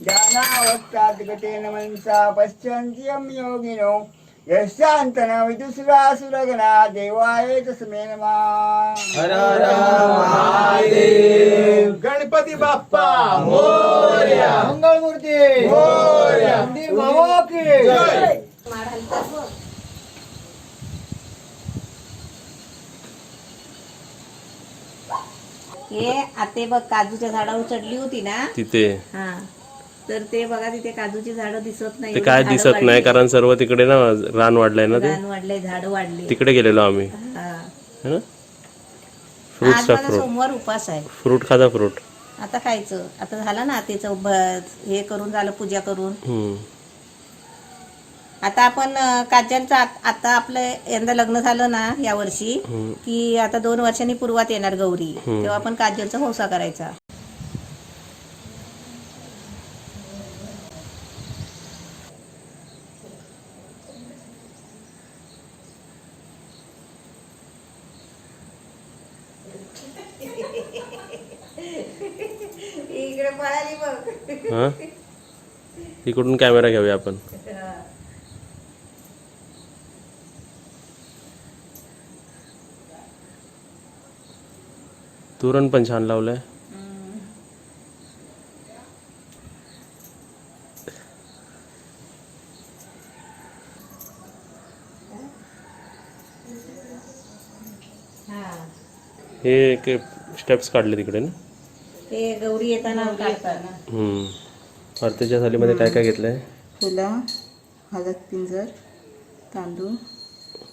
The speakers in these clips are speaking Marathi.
ध्यानावस्थात् गतेन मनसा पश्यन्ति यं योगिनो यशान्तन विदुसुरासुरगणा देवाय तस्मै नमः। हर हर महादेव। गणपती बाप्पा मोरया। मंगलमूर्ती मोरया। मंदिर बाबा की जय। हे आते बघ काजूच्या झाडावर चढली होती ना तिथे हा तर ते बघा तिथे काजूची झाडं दिसत नाही ते काय झाडं दिसत नाही वाढली. कारण सर्व तिकडे ना रान वाढलंय ना ते रान वाढले झाड वाढले तिकडे गेलेलो आम्ही हा. है ना आज फ्रुट्सचा माझा फ्रूट सोमवार उपास आहे फ्रूट खाजा फ्रूट आता खायचं आता झालं ना आतेचं हे करून झालं पूजा करून आता आपण काजलचं आता आपलं यंदा लग्न झालं ना या वर्षी की आता 2 वर्षांनी पूर्वात येणार गौरी तेव्हा आपण काजलचा हौसा करायचा. इकडे पळाली बघ. हा तिकडून कॅमेरा घेऊया आपण. तोरण पण छान लावलंय. हे एक स्टेप्स काढले तिकडे ना ते गौरी येताना काढताना आरतीच्या थालीमध्ये काय काय घेतलंय. फुलं हळद पिंजर तांदूळ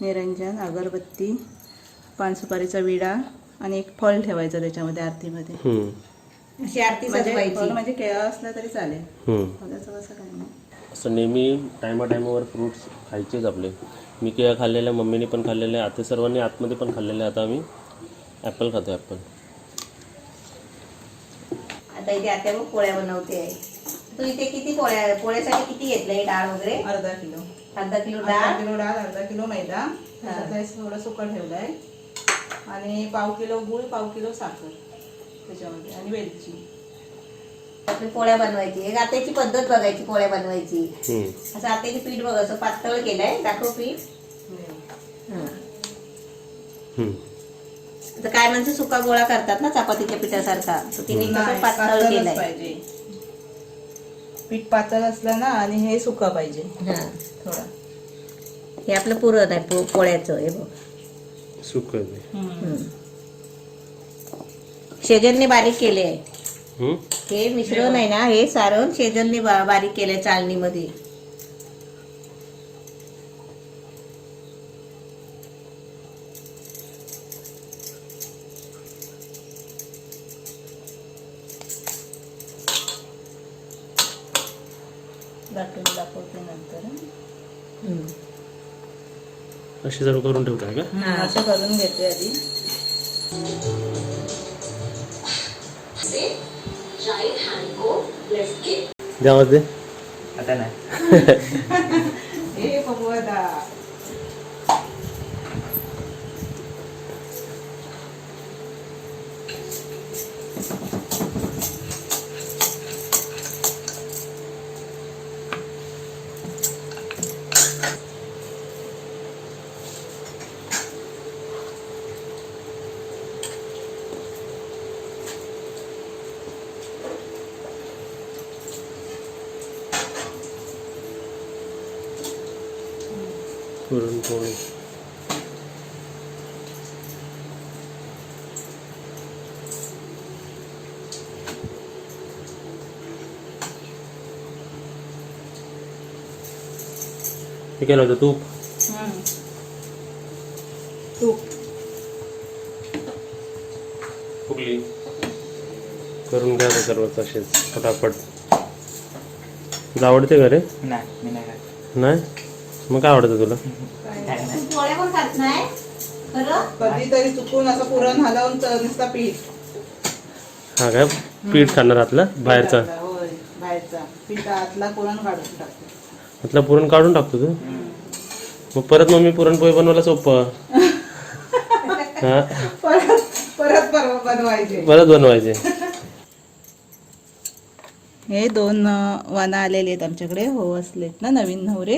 निरंजन अगरबत्ती पान सुपारीचा विडा आणि एक फळ ठेवायचं त्याच्यामध्ये आरतीमध्ये. अशी आरती सजवायची म्हणजे केळं असलं तरी चालेल. फळाचं असं काही नाही. असं नेहमी टायमावर फ्रुट्स खायचेच आपले. मी केळं खाल्लेलं मम्मीने पण खाल्लेलं आहे आता सर्वांनी आतमध्ये पण खाल्लेलं आहे. आता आम्ही ॲपल खातो ॲपल. आता इथे आता मग पोळ्या बनवते आहे. तू इथे किती पोळ्यासाठी किती घेतलंय डाळ वगैरे. अर्धा किलो डाळ अर्धा किलो मैदा थोडं सुकं ठेवलंय आणि पाव किलो गूळ पाव किलो साखर त्याच्यामध्ये आणि वेलची. आपली पोळ्या बनवायची एक आताची पद्धत बघायची पोळ्या बनवायची. असं आताची पीठ बघ असं पातळ केलंय दाखव पीठ. तर काय म्हणजे सुका गोळा करतात ना चपातीच्या पिठासारखा तर तिने कसं पातळ केलंय पाहिजे. पीठ पातळ असलं ना आणि हे सुका पाहिजे थोडा. हे आपलं पुरण आहे पोळ्याचं. हे बघ सुक शेजलने बारीक केले आहे. हे मिश्रण आहे ना हे सारण शेजलने बारीक केलंय चाळणीमध्ये. दाटून दाखवते नंतर. अशी सर्व करून ठेवताय का. असं करून घेते आधी. द्यावा ते आता नाही हे भगवदा पुरणपोळी. हे केलं होतं तूप. फुगली करून घ्या सर्वच असेच फटाफट. तुला आवडते का रे. नाही मी नाही खात. नाही मग काय आवडतं तुला. पोळ्या पण खात नाही खरं. कधीतरी चुकून असं पुरण हलवून नुसता पीठ. हा काय पीठ खाणार आतला बाहेरचा. होय बाहेरचा पीठ आतला पुरण काढून टाकतो. आतला पुरण काढून टाकतो तू. मग परत मम्मी पुरणपोळी बनवायला सोपं. हा परत बनवायचे. परत बनवायचे. हे 2 वाना आलेले आहेत आमच्याकडे हो असलेत ना नवीन नवरे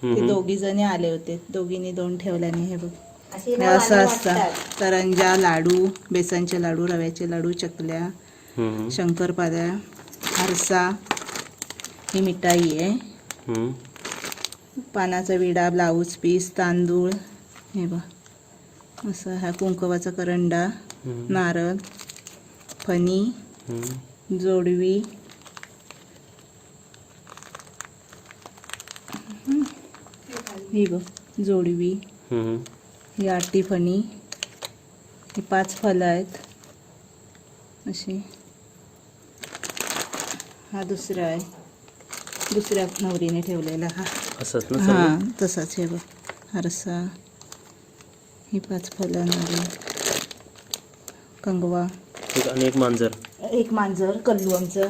ते दोघी जणी आले होते दोघींनी 2 ठेवल्याने हे बघ अशी हे ना असं वाणं असतं वाटतात. करंजा लाडू बेसनचे लाडू रव्याचे लाडू चकल्या हम्म, शंकरपाळ्या आरसा ही मिठाई आहे हम्म, पानाचा विडा ब्लाऊज पीस तांदूळ हे बघ असं हा कुंकवाचा करंडा नारळ फणी हम्म. जोडवी ही बघ जोडवी हम्म. ही आटी फणी ही 5 फळं आहेत अशी हा दुसरा आहे दुसऱ्या नवरीने ठेवलेला हा असंच ना हा सगळं? तसाच हे बघ आरसा ही 5 फळं नारळ कंगवा आणि एक मांजर. एक मांजर कल्लू आमचं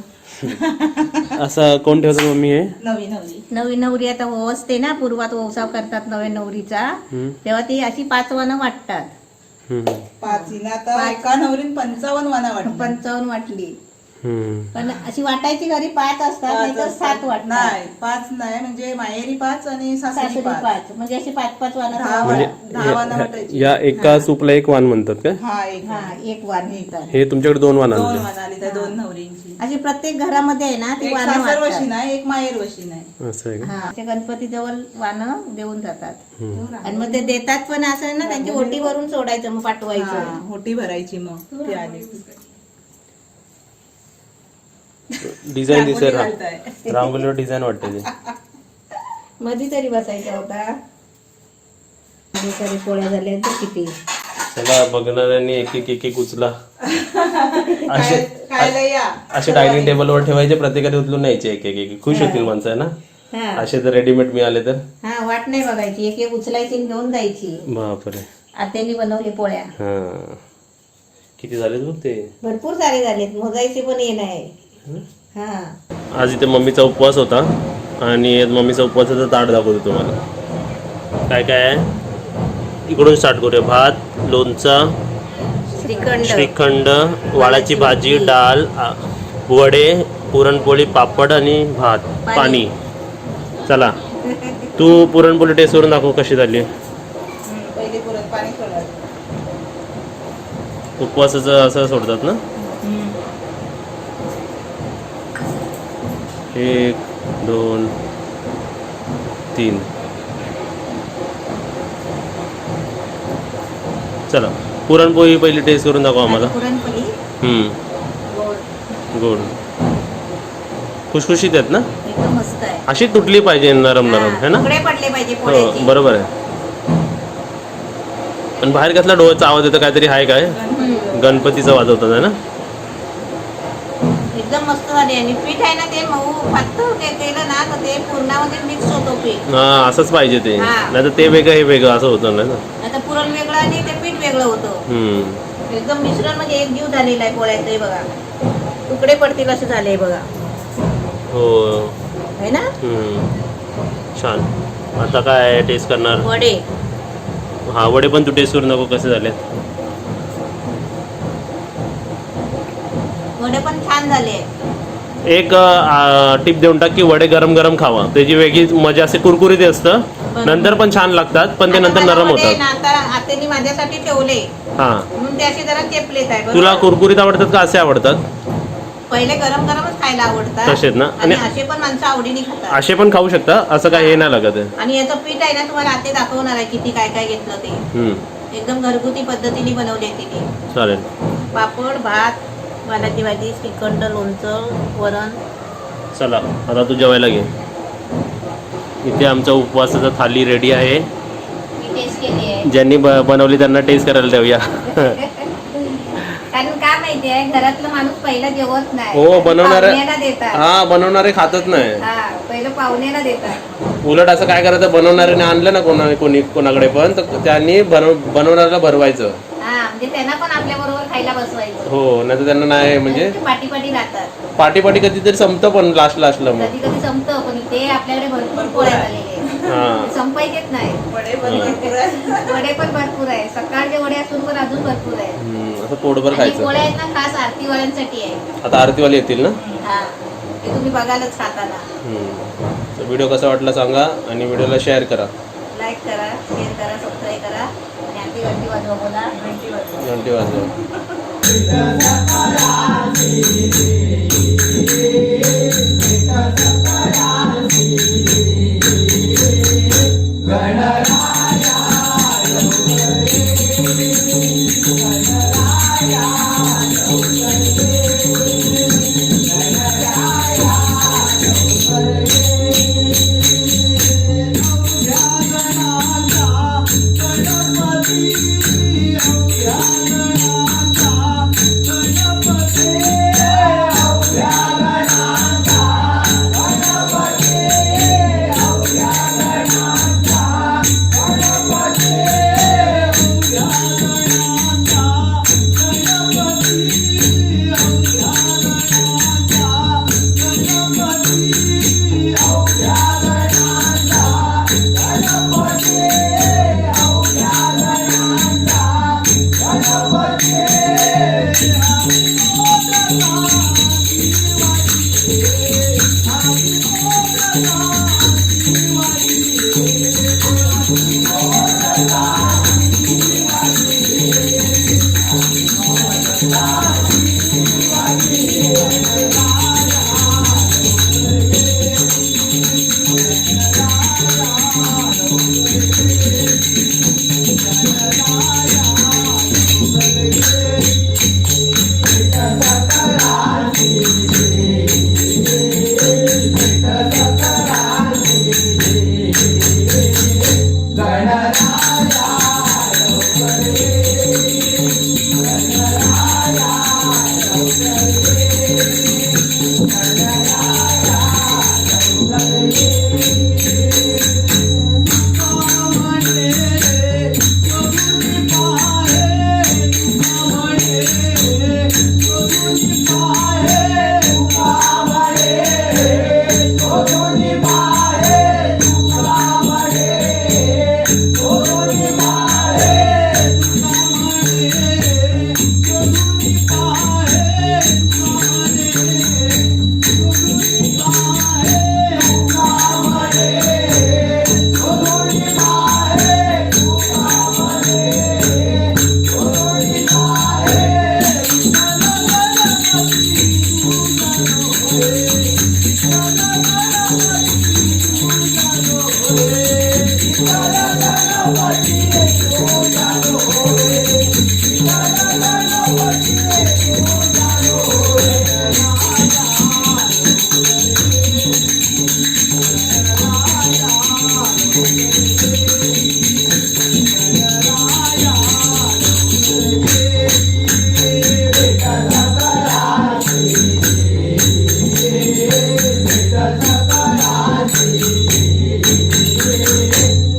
असं कोण ठेवतं मम्मी हे? नवी नवरी नवी नवरी आता ओवसते ना पूर्वात ओवसाव करतात नव्या नवरीचा हम्म, तेव्हा ती अशी 5 वाणं वाटतात. हम्म, 5 हिनं आता एका नवरीन 55 वाना वाटत 55 वाटली हम्म. पण अशी वाटायची घरी 5 असतात नाही तर 7 वाटतात. नाही 5 नाही म्हणजे माहेरी 5 आणि सासरी सासरी 5 5 म्हणजे अशी 5-5 वाणं 10 म्हणजे 10 वाना वाटायची या एका सूपला एक वाण म्हणतात काय? हा एक हा एक वाण येतात. हे तुमच्याकडे 2 वाण 2 आणले? वाना आली त्या 2 नवरींची अशी प्रत्येक घरामध्ये आहे ना ती एक वाणं सासर वाटतात. वशी नाही एक माहेर वशी नाही असं आहे का? हा ते गणपती जवळ वाणं देऊन जातात हम्म. आणि मग ते देतात पण असं ना त्यांची ओटी भरून सोडायचं मग पाठवायचं. हा, होटी भरायची मग ती आली डिझाईन दिसेल रांगोळी घालताय. रांगोलीवर डिझाईन वाटते ते. मध्ये तरी बसायचा होता. हे तरी पोळ्या झाल्या तर किती चला बघणाऱ्यांनी एक एक उचला असे खायला या असे डायनिंग टेबलवर ठेवायचे प्रत्येकाने उचलून न्यायचे एक खुश होतील माणसं आहे ना. हा असे जर रेडीमेड मिळाले तर हा वाट नाही बघायची एक उचलायची आणि घेऊन जायची. बापरे. आत्यानी बनवली पोळ्या हा किती झाले बघ ते. भरपूर सारे झालेत मोजायचे पण ये नाही. हा आज इथे मम्मीचा उपवास होता आणि मम्मीचा उपवासाचं ताट दाखवतो तुम्हाला. काय काय आहे इकडून स्टार्ट करूया. भात लोणचा श्रीखंड श्रीखंड वाळाची भाजी डाळ वडे पुरणपोळी पापड आणि भात पाणी. चला तू पुरणपोळी टेस्ट करून दाखव कशी झाली. पहिले पुरण पाणी सोडायचं उपवासाचं असं सोडतात ना. 1 2 3 चला पुरणपोळी पहिली टेस्ट करून दाखव आम्हाला. पुरणपोळी गोड खुशखुशीत आहेत ना. एकदम मस्त आहे. अशी तुटली पाहिजे नरम नरम है ना. तुकडे पडले पाहिजे हो पोळ्याचे. बरोबर आहे. पण बाहेर कसला डोळ्याचा आवाज येतो काहीतरी आहे काय गणपतीचा वाजवतात आहे ना. एकदम मस्त झाले आणि पीठ आहे ना ते मऊ पातळ ते केलं ना तर ते पूर्णामध्ये मिक्स होतो पीठ. हा असंच पाहिजे ते. हा. नाही तर ते वेगळं हे वेगळं असं होतं नाही ना. आता पुरण वेगळं आणि ते पीठ वेगळं होतं. एकदम मिश्रण म्हणजे एक जीव झालेला आहे पोळ्याचं. हे बघा तुकडे पडतील असं झाले बघा. हो है ना. छान. आता काय टेस्ट करणार. वडे हा वडे पण तू टेस्ट करून नको कसे झाले. वडे पण छान झाले. एक टिप देऊन टाक की वडे गरम गरम खावा त्याची वेगळी मजा असते. कुरकुरीत असतं नंतर पण छान लागतात पण ते नंतर नरम होतात. आता आत्यानी माझ्यासाठी ठेवले हा म्हणून ते असे जरा चेपलेत आहे. तुला कुरकुरीत आवडतात का असे आवडतात. पहिले गरम गरमच खायला आवडतात तसेच ना. आणि आणि असे पण माणसं आवडीने खातात. असे पण खाऊ शकता असं काय हे नाही लागत आहे. आणि याचं पीठ आहे ना तुम्हाला आते दाखवणार आहे किती काय काय घेतलं ते. एकदम घरगुती पद्धतीने बनवले तिने. चालेल. पापड भात वालाची भाजी श्रीखंड लोणचं वरण. चला आता तू जेवायला घे. इथे आमचा उपवासाचा थाली रेडी आहे. मी टेस्ट केली आहे. ज्यांनी बनवली त्यांना टेस्ट करायला देऊया. कारण काय माहिती आहे घरातलं माणूस पहिला जेवत नाही. हो बनवणारे पाहुण्याला देतात. हा बनवणारे खातच नाही. हा पहिलं पाहुण्याला देतात. उलट असं काय करायचं बनवणाऱ्याने आणलं ना कोणाकडे पण तर त्यांनी बनवणाऱ्याला भरवायचं. हा म्हणजे त्यांना पण आपल्या बरोबर खायला बसवायचं. हो नाही तर त्यांना नाही म्हणजे पाठी पाठी राहतात. पाठी कधीतरी संपतं पण लास्टला मग. कधी कधी संपतं पण ते आपल्याकडे भरपूर पोळ्या झालेले हा संपायचेच नाही. वडे पण भरपूर आहे. वडे पण भरपूर आहे. सकाळचे वडे असून पण अजून भरपूर आहे. असं पोटभर आणि खायचं. पोळ्या आहेत ना खास आरतीवाल्यांसाठी आहे. आता आरतीवाले येतील ना. हा ते तुम्ही बघायलाच खाताना. तर व्हिडिओ कसा वाटला सांगा आणि व्हिडिओला शेअर करा, लाईक करा, शेअर करा, सबस्क्राईब करा आणि आधी घंटी वाजवा. बोला घंटी वाजवा. घंटी वाजवा.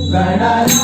गणराया